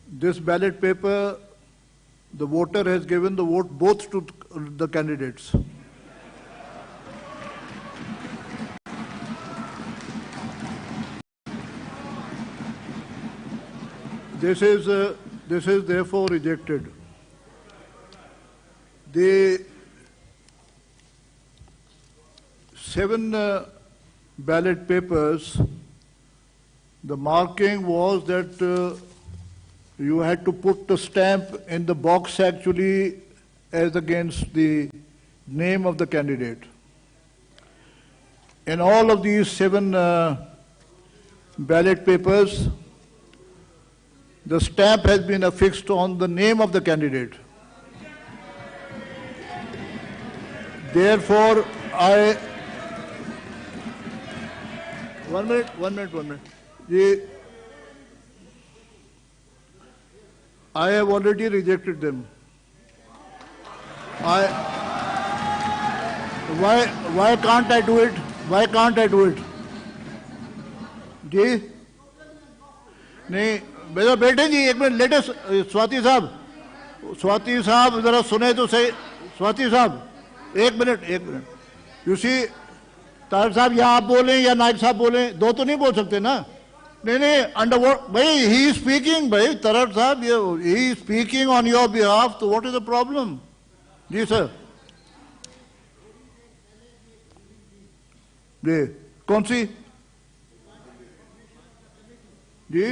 This ballot paper, the voter has given the vote both to the candidates. This is therefore rejected. The 7 ballot papers, the marking was that you had to put the stamp in the box actually as against the name of the candidate. In all of these 7 ballot papers, the stamp has been affixed on the name of the candidate. Therefore, one minute. I have already rejected them. Why can't I do it? Why can't I do it? जी नहीं मेरा बेटे जी एक minute latest Swati साहब जरा सुने तो सही स्वाति साहब एक मिनट यू सी तारक साहब या आप बोलें या नायक साहब बोलें दो तो नहीं बोल सकते ना नहीं अंडर भाई ही स्पीकिंग भाई तारक साहब ही स्पीकिंग ऑन योर बिहाफ तो व्हाट इज द प्रॉब्लम जी सर जी कौन सी जी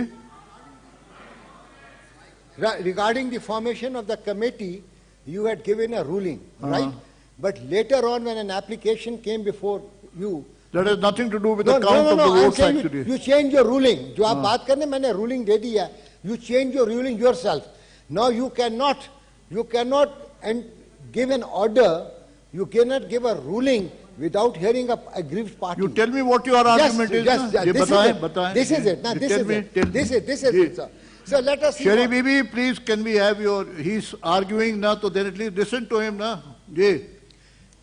Regarding the formation of the committee, you had given a ruling, right? But later on, when an application came before you, that has nothing to do with the count of the votes actually. You change your ruling. जो आप बात करने मैंने ruling दे दिया. You change your ruling yourself. Now you cannot give an order. You cannot give a ruling without hearing a aggrieved party. You tell me what your argument is. Yes, this is it. This is it, sir. So let us see. Sherry Bibi, please, can we have your? He's arguing now, so then at least listen to him now. Ji.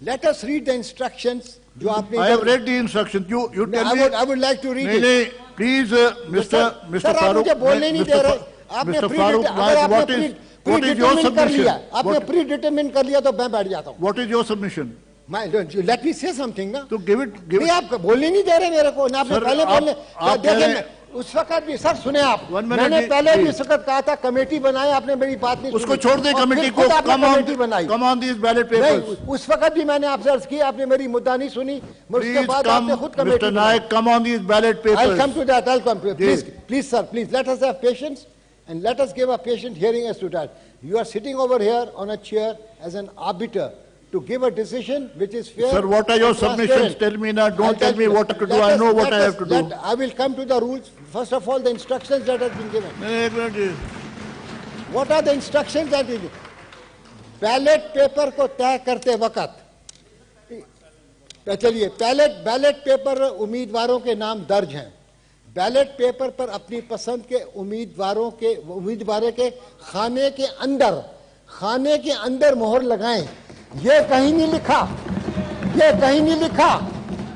Let us read the instructions. I have read the instructions. You tell me. I would like to read it. Please, Mr. Farooq. Mr. Farooq, what is your submission? आपने predetermined कर लिया तो मैं बैठ जाता हूँ. What is your submission? Let me say something ना. तो give it. आप बोलने नहीं दे रहे मेरे को. ना आपने पहले बोलने. देखें उस वक्त भी सर सुने आप मैंने पहले भी इस वक्त कहा था कमेटी बनाए आपने मेरी बात नहीं उसको छोड़ दे कमेटी को कमेटी बनाई come on these ballot papers उस वक्त भी मैंने आपसे अर्ज की आपने मेरी मुद्दा नहीं सुनी उसके बाद आपने खुद committee Mr. Naik come on these ballot papers I'll come to that please sir please let us have patience and let us give a patient hearing as to that you are sitting over here on a chair as an arbiter to give a decision which is fair. Sir, what are your submissions? Tell me now. Don't tell me what to do. I know what I have to do. I will come to the rules. First of all, the instructions that have been given. What are the instructions that is? Ballot paper को तय करते वक्त चलिए ballot paper उम्मीदवारों के नाम दर्ज हैं बैलेट पेपर पर अपनी पसंद के उम्मीदवार के खाने के अंदर मोहर लगाएं ये कहीं नहीं लिखा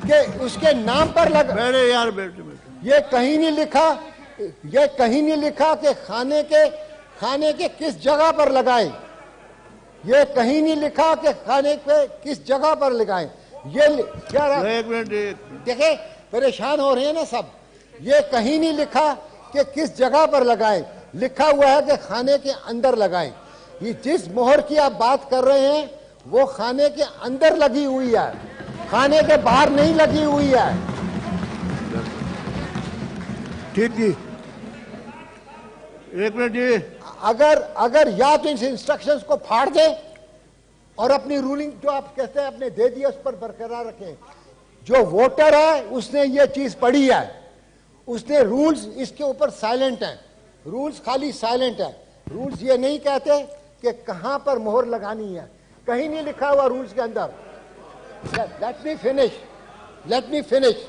कि उसके नाम पर लगा ये कहीं नहीं लिखा कि खाने के किस जगह पर लगाएं ये कहीं नहीं लिखा कि खाने पे किस जगह पर लगाएं ये क्या देखे परेशान हो रहे हैं ना सब ये कहीं नहीं लिखा कि किस जगह पर लगाएं लिखा हुआ है कि खाने के अंदर लगाएं ये जिस मोहर की आप बात कर रहे हैं वो खाने के अंदर लगी हुई है खाने के बाहर नहीं लगी हुई है ठीक जी एक मिनट जी अगर या तो इन इंस्ट्रक्शंस को फाड़ दें और अपनी रूलिंग जो आप कहते हैं अपने दे दिया उस पर बरकरार रखें जो वोटर है उसने ये चीज पढ़ी है उसने रूल्स इसके ऊपर साइलेंट हैं रूल्स खाली साइलेंट है रूल्स ये नहीं कहते कि कहां पर मोहर लगानी है कहीं नहीं लिखा हुआ रूल्स के अंदर लेट मी फिनिश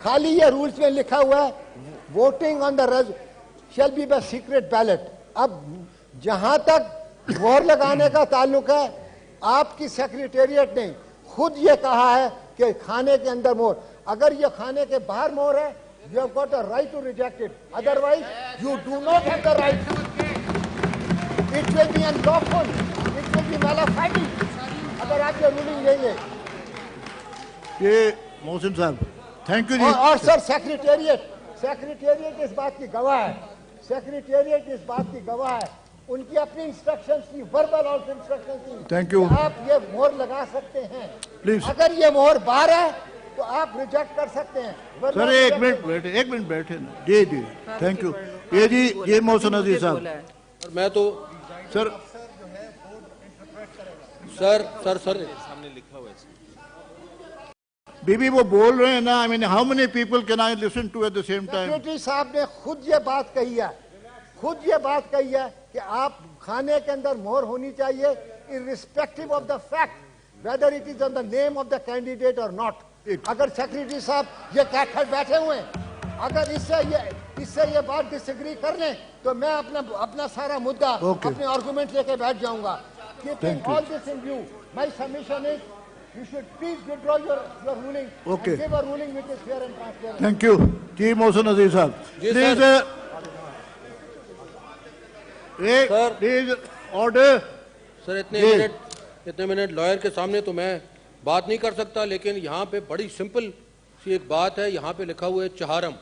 खाली ये रूल्स में लिखा हुआ है voting on the shall be by secret ballot अब जहां तक मोहर लगाने का ताल्लुक है आपकी सेक्रेटेरिएट ने खुद ये कहा है कि खाने के अंदर मोहर अगर ये खाने के बाहर मोहर है You have got a right to reject it. Otherwise, you do not have the right. It will be unlawful. It will be malafide. अगर आप ये रूलिंग लेंगे ये मोहसिन साहब थैंक यू जी। और सर सेक्रेटेरिएट इस बात की गवाह है, सेक्रेटेरिएट इस बात की गवाह है, उनकी अपनी इंस्ट्रक्शंस थी, वर्बल और इंस्ट्रक्शंस थी। Thank you. आप ये मोहर लगा सकते हैं प्लीज। अगर ये मोहर बाहर है तो आप रिजेक्ट कर सकते हैं। सर एक मिनट बैठे ना जी जी थैंक यू। ये मोहसिन अजीज साहब मैं तो सर सामने लिखा हुआ है बीबी वो बोल रहे हैं ना। I mean how many people can I listen to at the same time. Secretary साहब ने खुद ये बात कही है कि आप खाने के अंदर मोहर होनी चाहिए irrespective of the fact whether it is on the name of the candidate और नॉट। अगर सेक्रेटरी साहब ये कहकर बैठे हुए हैं, अगर इससे ये बात डिसएग्री कर लें तो मैं अपना सारा मुद्दा अपने आर्गुमेंट लेके बैठ जाऊंगा। Keeping all this in view, my submission is you should please withdraw your ruling and give a ruling which is fair and transparent. Thank you. जी मोहसिन अजीज साहब प्लीज ऑर्डर। सर इतने मिनट लॉयर के सामने तो मैं बात नहीं कर सकता, लेकिन यहाँ पे बड़ी सिंपल सी एक बात है। यहाँ पे लिखा हुआ है चहारम,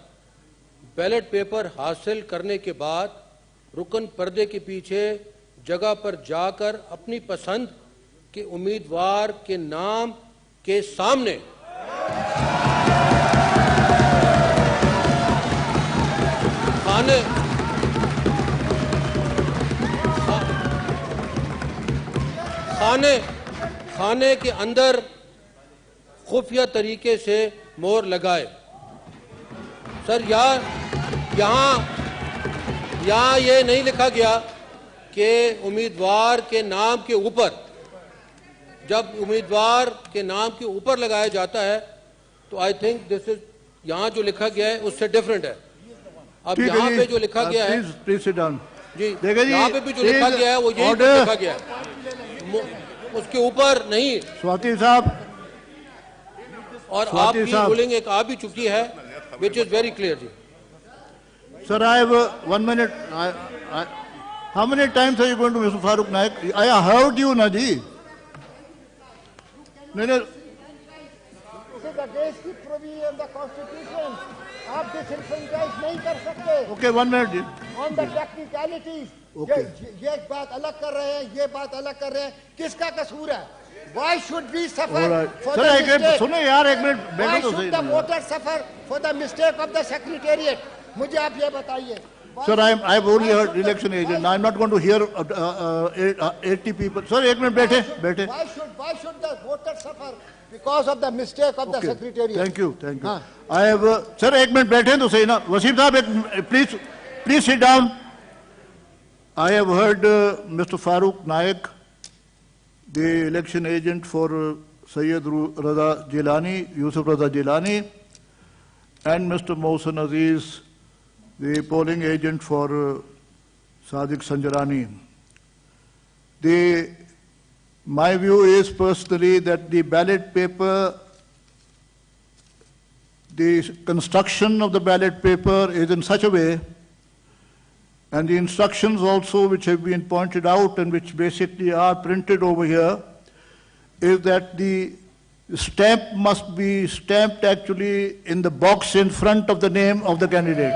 बैलेट पेपर हासिल करने के बाद रुकन पर्दे के पीछे जगह पर जाकर अपनी पसंद के उम्मीदवार के नाम के सामने खाने के अंदर खुफिया तरीके से मोहर लगाए। सर यहाँ ये नहीं लिखा गया कि उम्मीदवार के नाम के ऊपर, जब उम्मीदवार के नाम के ऊपर लगाया जाता है तो आई थिंक दिस इज यहाँ जो लिखा गया है उससे डिफरेंट है। अब यहाँ पे जो लिखा गया है प्लीज सिट डाउन जी, यहाँ पे भी जो लिखा गया है वो यही लिखा गया है, उसके ऊपर नहीं। स्वाति साहब और आपकी रूलिंग एक आ भी चुकी है विच इज वेरी क्लियर जी। Sir I have 1 minute. How many times are you going to Mr. Farooq Naik? I heard you, Naji. No. This is against the provision of the Constitution. आप disenfranchise नहीं कर सकते। Okay, 1 minute. On the technicalities. Okay. ये बात अलग कर रहे हैं, ये बात अलग कर रहे हैं। किसका कसूर है? Why should we suffer for the mistake? सुनो यार एक मिनट बैठो तो सही। Why should the voters suffer for the mistake of the secretariat? मुझे आप ये बताइए। Sir, I've only heard election agent. I'm not going to hear 80 people. Sir, एक मिनट बैठे. Why should the voters suffer because of the mistake of the secretariat? Thank you. I have sir एक minute बैठे तो सही ना। वसीम साहब please sit down. I have heard Mr. Farooq Naik, the election agent for Sayyid Raza Jilani, Yusuf Raza Jilani, and Mr. Mohsen Aziz, the polling agent for Sadiq Sanjarani. My view is personally that the ballot paper, the construction of the ballot paper is in such a way, and the instructions also which have been pointed out and which basically are printed over here, is that the stamp must be stamped actually in the box in front of the name of the candidate.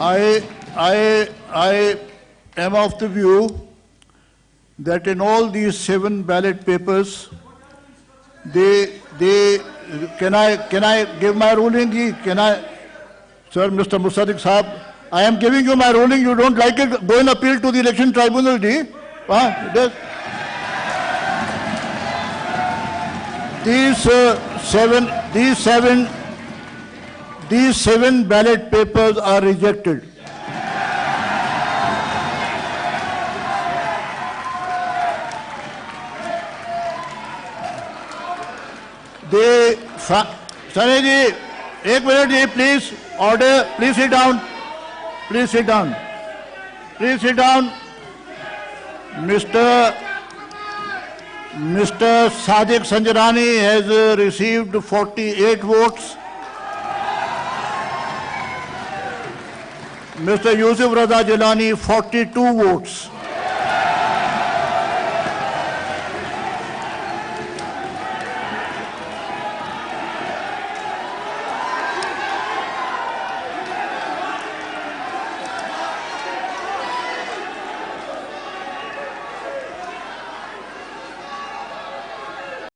I am of the view that in all these 7 ballot papers, can I give my ruling? Sir, Mr. Musaddiq Saab, I am giving you my ruling. You don't like it? Go and appeal to the election tribunal. These seven ballot papers are rejected. Sunny ji, 1 minute ji, please. Order. Please sit down. Please sit down. Please sit down. Mr. Sadiq Sanjarani has received 48 votes. Mr. Yusuf Raza Jilani 42 votes.